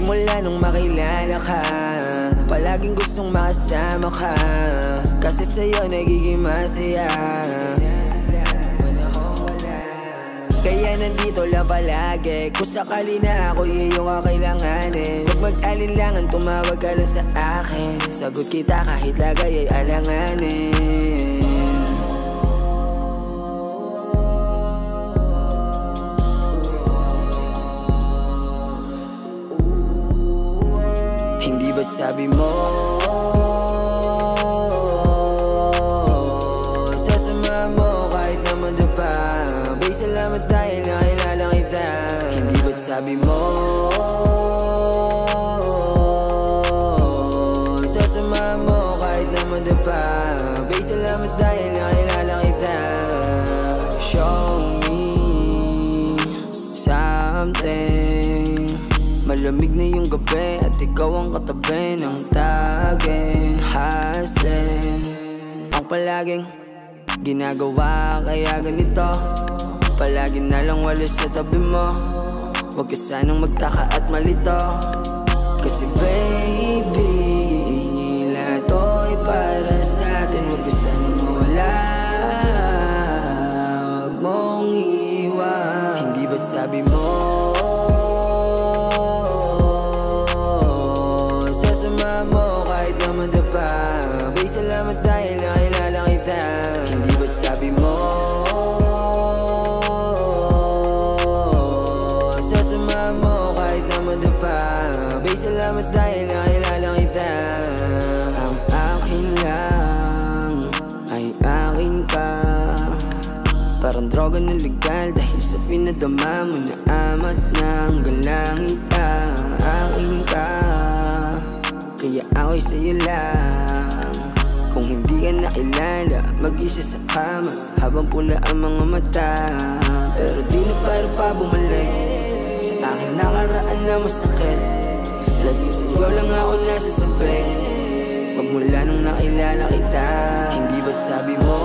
Simula nung makilala ka, palaging gustong makasama ka, kasi sa'yo nagiging masaya. Kaya nandito lang palagi, kung sakali na ako iyong kakailanganin. Huwag mag-alinlangan, tumawag ka lang sa akin, sagot kita kahit lagay ay alanganin. Hindi ba't sabi mo sasama mo kahit naman na pa? Bay, salamat dahil nakilala kita. Hindi ba't sabi mo sasama mo kahit naman na pa? Bay, salamat dahil nakilala kita. Show me something. Malamig na yung gabi at ikaw ang katabi ng tagin. Haslin ang palaging ginagawa, kaya ganito. Palagi na lang wala sa tabi mo. Huwag ka sanang magtaka at malito, kasi baby, lahat to ay para sa atin. Huwag ka sanang mawala, huwag mong iwan. Hindi ba't sabi mo sasama mo kahit naman na pa? Bay, salamat dahil nakilala kita. Hindi ba't sabi mo sasama mo kahit naman na pa? Bay, salamat dahil nakilala kita. Ang akin lang ay akin ka, parang droga na legal dahil sa pinadama mo na amat ng galangit ka. Akin ka, kaya ako'y sa'yo lang. Kung hindi ka nakilala, mag-isa sa kama habang pula ang mga mata. Pero di na para pa bumalik sa aking nakaraan na masakit. Lagi sa'yo lang ako nasa sabi, magmula nung nakilala kita. Hindi ba't sabi mo